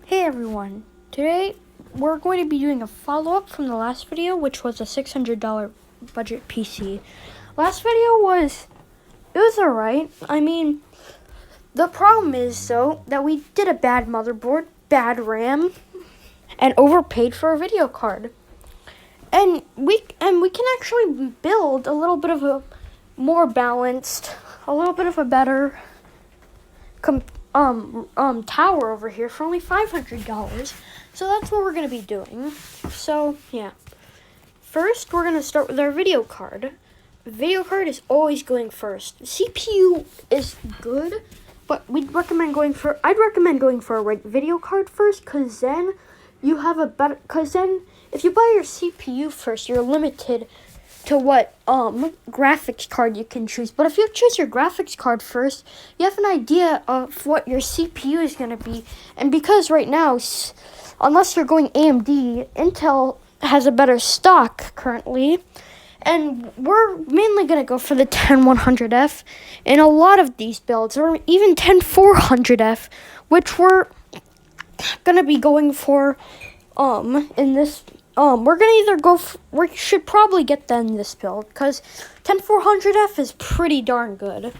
Hey everyone, today we're going to be doing a follow-up from the last video, which was a $600 budget PC. Last video it was alright. I mean, the problem is though that we did a bad motherboard, bad RAM, and overpaid for a video card. And we can actually build a little bit of a more balanced, a little bit of a better tower over here for only $500. So that's what we're going to be doing. So, yeah. First, we're going to start with our video card. Video card is always going first. CPU is good, but I'd recommend going for a video card first, because then you have a better, because then if you buy your CPU first, you're limited to what graphics card you can choose. But if you choose your graphics card first, you have an idea of what your CPU is going to be. And because right now, unless you're going AMD, Intel has a better stock currently. And we're mainly going to go for the 10100F in a lot of these builds, or even 10400F, which we're going to be going for in this. We're gonna either we should probably get that in this build, because 10400F is pretty darn good.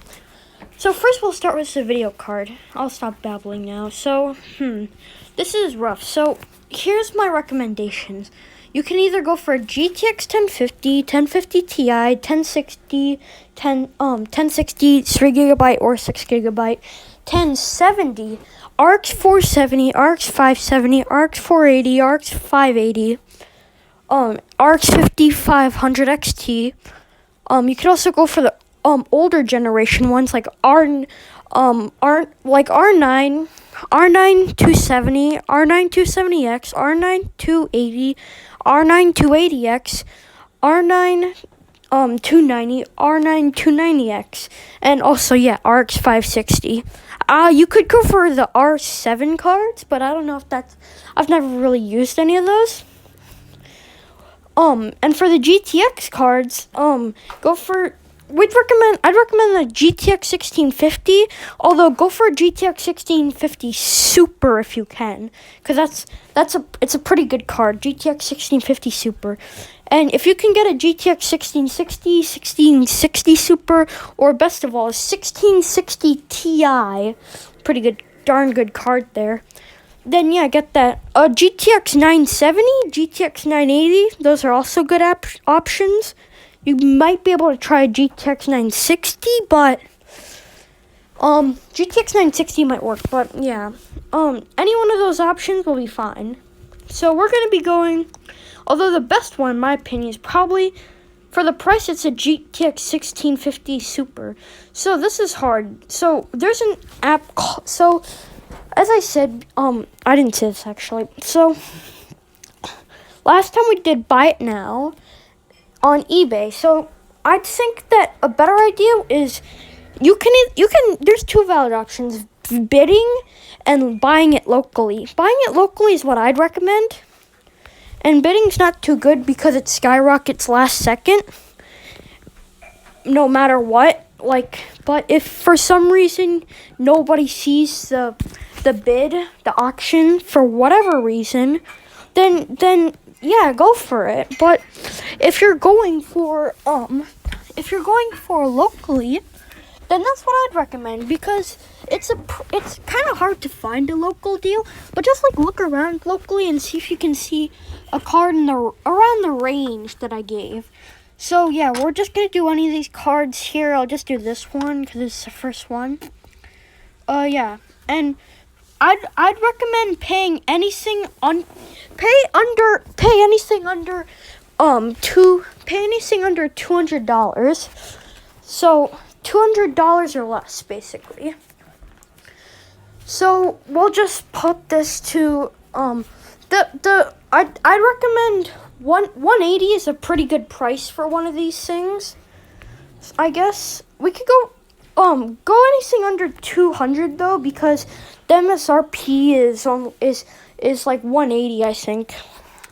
So first we'll start with the video card. I'll stop babbling now. So, this is rough. So here's my recommendations. You can either go for a GTX 1050, 1050 Ti, 1060, 1060 3GB or 6GB, 1070, RX 470, RX 570, RX 480, RX 580. RX 5500 XT. You could also go for the older generation ones like R9, R9 270, R9 270X, R9 280, R9 280X, R9 290, R9 290X, and also RX 560. You could go for the R7 cards, but I don't know if I've never really used any of those. And for the GTX cards, I'd recommend the GTX 1650, although go for a GTX 1650 Super if you can, because it's a pretty good card, GTX 1650 Super. And if you can get a GTX 1660 Super, or best of all, a 1660 Ti, pretty good, darn good card there. Then get that. GTX 970, GTX 980, those are also good options. You might be able to try a GTX 960, but GTX 960 might work, but any one of those options will be fine. So we're going to be going, although the best one in my opinion is probably, for the price, it's a GTX 1650 Super. So this is hard. So there's an app as I said, I didn't say this actually. So, last time we did Buy It Now on eBay. So, I think that a better idea is you can. There's two valid options: bidding and buying it locally. Buying it locally is what I'd recommend, and bidding's not too good because it skyrockets last second, no matter what. But if for some reason nobody sees the bid, the auction, for whatever reason, then go for it. But if you're going for locally, then that's what I'd recommend, because it's kind of hard to find a local deal. But just look around locally and see if you can see a card around the range that I gave. So we're just gonna do any of these cards here. I'll just do this one because it's the first one. And I'd recommend paying anything under $200. So $200 or less, basically. So we'll just put this to I'd recommend 180 is a pretty good price for one of these things. I guess we could go anything under 200 though, because the MSRP is like 180, I think.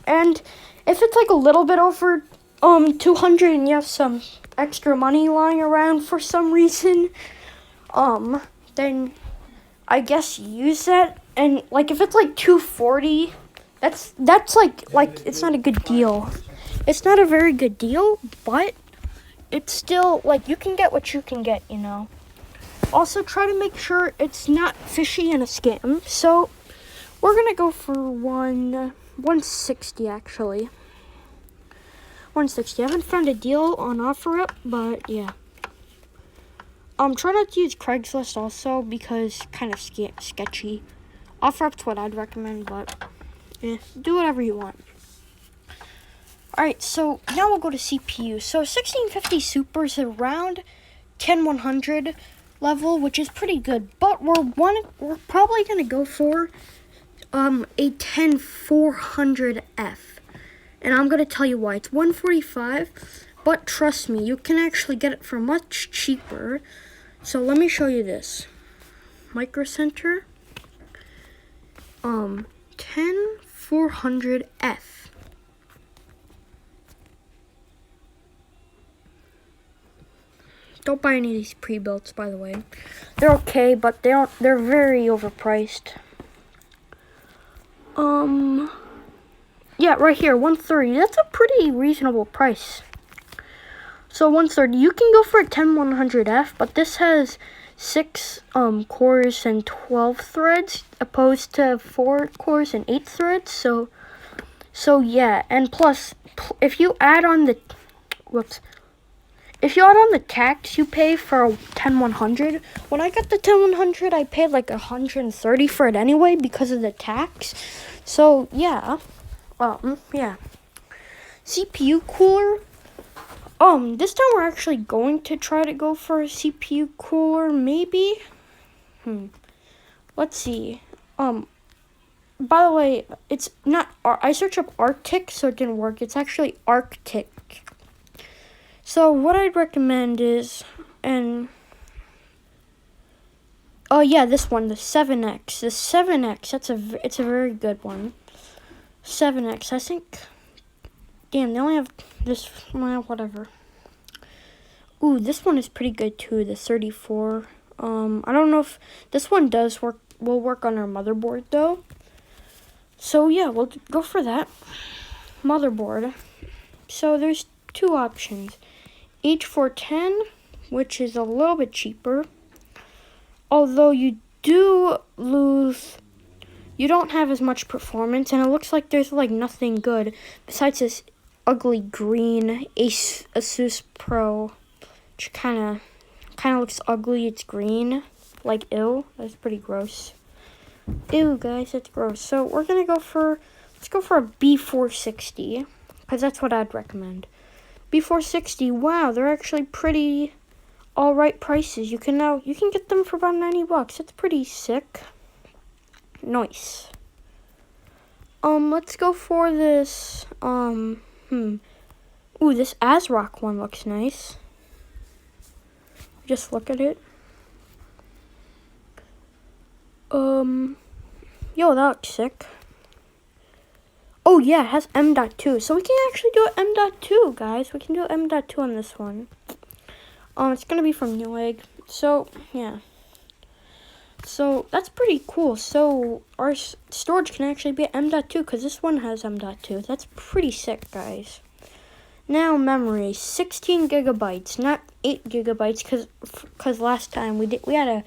And if it's a little bit over 200 and you have some extra money lying around for some reason, then I guess use that And like if it's like 240, that's like it's not a good deal. It's not a very good deal, but it's still like you can get what you can get, you know. Also try to make sure it's not fishy and a scam. So we're gonna go for 160 actually. 160. I haven't found a deal on OfferUp, but yeah. Try not to use Craigslist also because kind of sketchy. OfferUp's what I'd recommend, but do whatever you want. Alright, so now we'll go to CPU. So 1650 Super is around 10100 level, which is pretty good. But we're probably gonna go for a 10400F. And I'm gonna tell you why. It's 145, but trust me, you can actually get it for much cheaper. So let me show you this. Micro Center 10400F. Don't buy any of these pre-builts, by the way. They're okay, but they're very overpriced. Yeah, right here, 130. That's a pretty reasonable price. So 130. You can go for a 10100F, but this has 6 cores and 12 threads, opposed to 4 cores and 8 threads. So yeah, and plus, if you add on the tax you pay for a 10100, when I got the 10100, I paid like 130 for it anyway because of the tax. So yeah, yeah. CPU cooler. This time we're actually going to try to go for a CPU cooler, maybe. Let's see. By the way, it's not. I searched up Arctic, so it didn't work. It's actually Arctic. So what I'd recommend is, yeah, this one, the 7X. The 7X, it's a very good one. 7X, I think. Damn, they only have this. Well, whatever. Ooh, this one is pretty good too. The 34. I don't know if this one will work on our motherboard though. So yeah, we'll go for that motherboard. So there's 2 options. H410, which is a little bit cheaper, although you don't have as much performance, and it looks like there's like nothing good besides this ugly green Asus Pro, which kind of looks ugly. It's green, like ew. That's pretty gross. Ew, guys, that's gross. So let's go for a B460 because that's what I'd recommend. B460, wow, they're actually pretty alright prices. You can get them for about $90. That's pretty sick. Nice. Let's go for this, ooh, this ASRock one looks nice. Just look at it. Yo, that looks sick. Oh yeah, it has M.2, so we can actually do M.2, guys. We can do M.2 on this one. It's gonna be from Newegg. So yeah. So that's pretty cool. So our storage can actually be M.2 because this one has M.2. That's pretty sick, guys. Now memory, 16 gigabytes, not 8 gigabytes, because last time we had a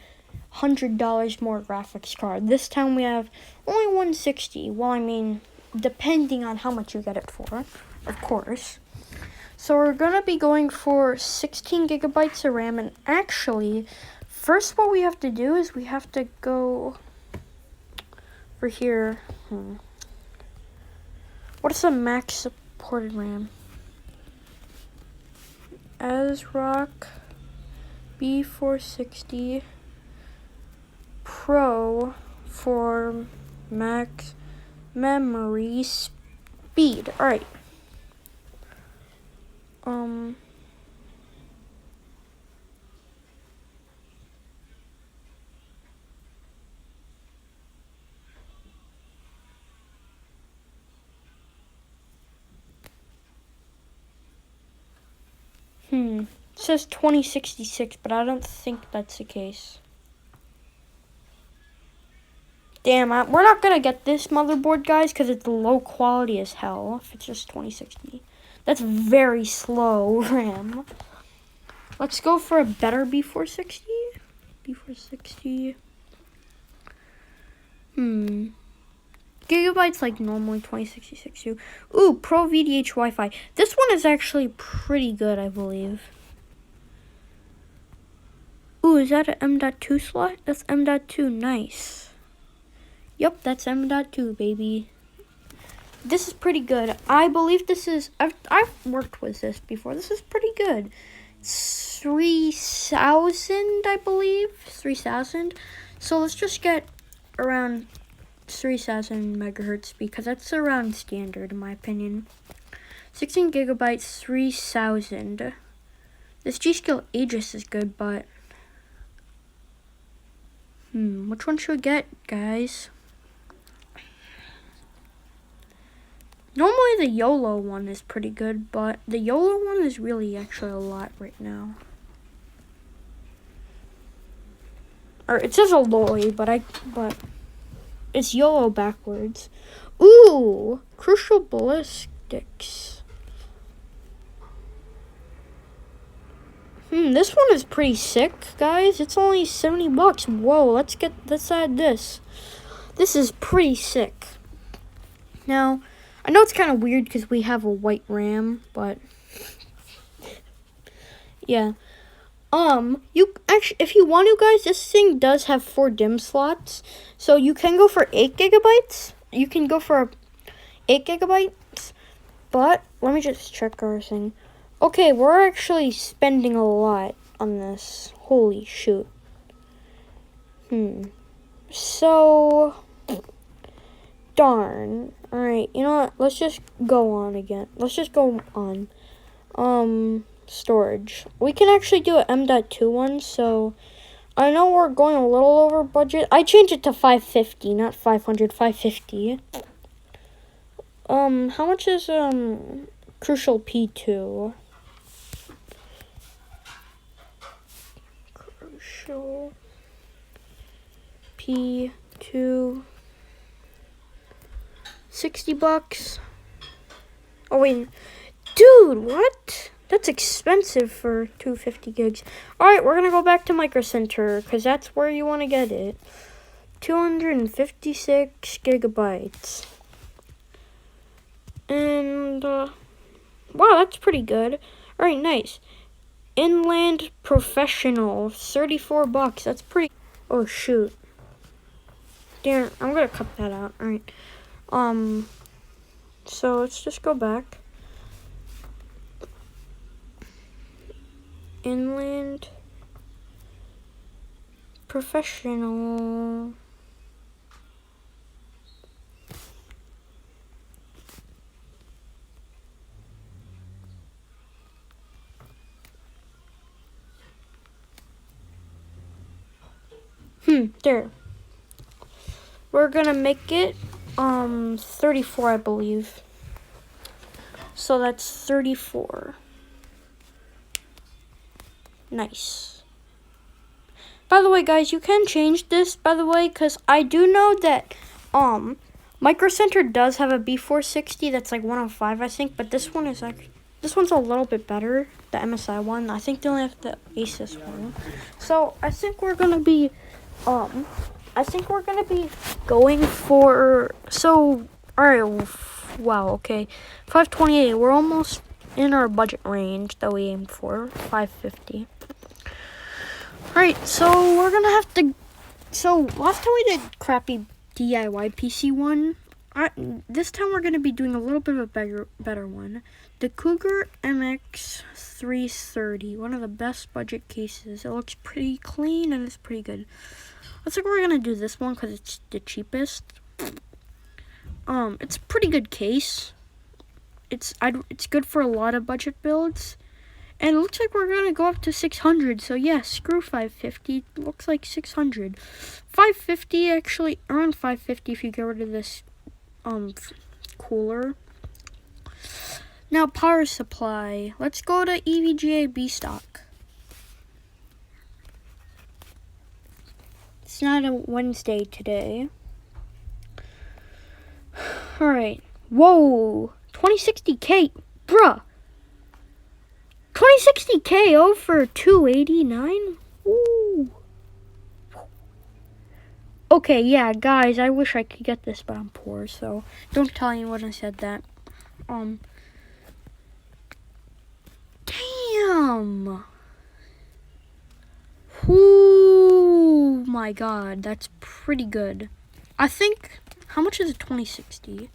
$100 more graphics card. This time we have only 160. Well, I mean, depending on how much you get it for, of course. So we're gonna be going for 16 gigabytes of RAM, and actually, first what we have to do is we have to go for here. What is the max supported RAM? ASRock B460 Pro for max memory speed. All right. It says 2066, but I don't think that's the case. Damn, we're not gonna get this motherboard, guys, because it's low quality as hell. If it's just 2060. That's very slow RAM. Let's go for a better B460. B460. Gigabytes like normally 2066 too. Ooh, Pro VDH Wi-Fi. This one is actually pretty good, I believe. Ooh, is that an M.2 slot? That's M.2, nice. Yep, that's M.2, baby. This is pretty good. I believe this is, I've worked with this before. This is pretty good. 3,000, I believe. 3,000. So let's just get around 3,000 megahertz because that's around standard in my opinion. 16 gigabytes, 3,000. This G-Skill Aegis is good, but which one should we get, guys? Normally the YOLO one is pretty good, but the YOLO one is really actually a lot right now. Or it says Alloy, but it's YOLO backwards. Ooh, Crucial Ballistics. This one is pretty sick, guys. It's only 70 bucks. Whoa, let's add this. This is pretty sick. Now, I know it's kind of weird because we have a white RAM, but yeah. You actually, if you want to, guys, this thing does have 4 DIMM slots, so you can go for 8 gigabytes. You can go for 8 gigabytes, but let me just check our thing. Okay, we're actually spending a lot on this. Holy shoot. So, darn. Alright, you know what? Let's just go on again. Let's just go on. Storage. We can actually do an M.2 one, so I know we're going a little over budget. I changed it to 550, not 500, 550. How much is, Crucial P2? Crucial P2. 60 bucks. Oh, wait. Dude, what? That's expensive for 250 gigs. Alright, we're going to go back to Micro Center because that's where you want to get it. 256 gigabytes. And, wow, that's pretty good. Alright, nice. Inland Professional, 34 bucks. That's pretty... Oh, shoot. Damn, I'm going to cut that out. Alright. So let's just go back. Inland Professional. There. We're gonna make it 34, I believe. So that's 34. Nice. By the way, guys, you can change this, by the way, because I do know that Micro Center does have a B460 that's like 105, I think, but this one is actually, this one's a little bit better, the MSI one. I think they only have the Asus one. So I think we're gonna be going for, so alright, wow, okay, 528. We're almost in our budget range that we aimed for, 550. Alright, so we're gonna have to, so last time we did crappy DIY PC one. This time we're gonna be doing a little bit of a better one. The Cougar MX330, one of the best budget cases. It looks pretty clean and it's pretty good. I think we're gonna do this one because it's the cheapest. It's a pretty good case. It's good for a lot of budget builds. And it looks like we're going to go up to 600. So, yeah, screw 550. Looks like 600. 550, actually, around 550 if you get rid of this cooler. Now, power supply. Let's go to EVGA B stock. It's not a Wednesday today. Alright. Whoa. 2060K. Bruh. 2060K over 289? Ooh. Okay, yeah, guys, I wish I could get this, but I'm poor, so don't tell anyone I said that. Damn. Oh my god, that's pretty good. I think, how much is a 2060?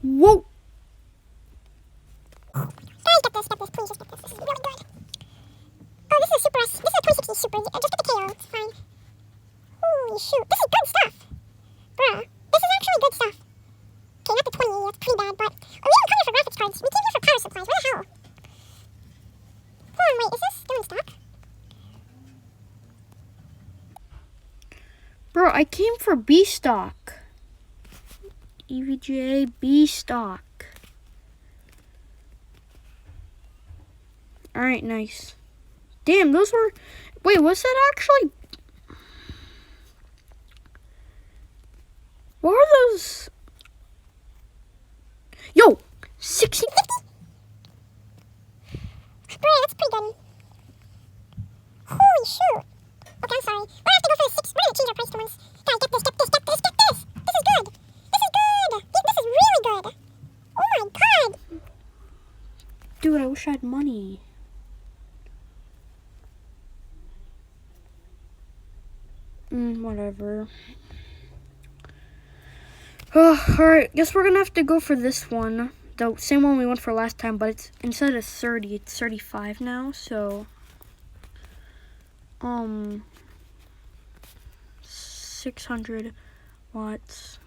Whoa. Guys, get this, please just get this. This is really good. Oh, this is a super, this is a 2060 super. Just get the KO, it's fine. Holy shoot, this is good stuff. Bruh, this is actually good stuff. Okay, not the 2080, that's pretty bad, but... Oh, we didn't come here for graphics cards. We came here for power supplies. Where the hell? Hold on, wait, is this still in stock? Bro, I came for B stock. EVGA B stock. Alright, nice. Damn, those were... Wait, was that actually... What are those... Yo! 60... Bruh, that's pretty good. Holy shoot. Okay, I'm sorry. We're gonna have to go for the 6. We're gonna change our price to ones. Guys, get this, get this, get this, get this! This is good! This is good! This is really good! Oh my god! Dude, I wish I had money. Whatever. Alright, guess we're gonna have to go for this one. The same one we went for last time, but it's instead of 30, it's 35 now, so 600 watts.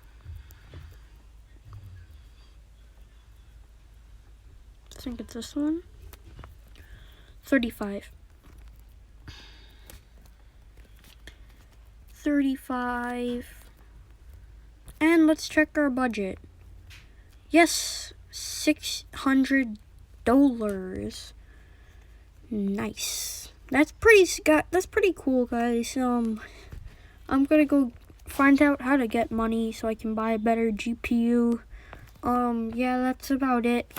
I think it's this one. 35. 35. And let's check our budget. Yes, $600. Nice. That's pretty cool, guys. I'm gonna go find out how to get money so I can buy a better GPU. Yeah, that's about it.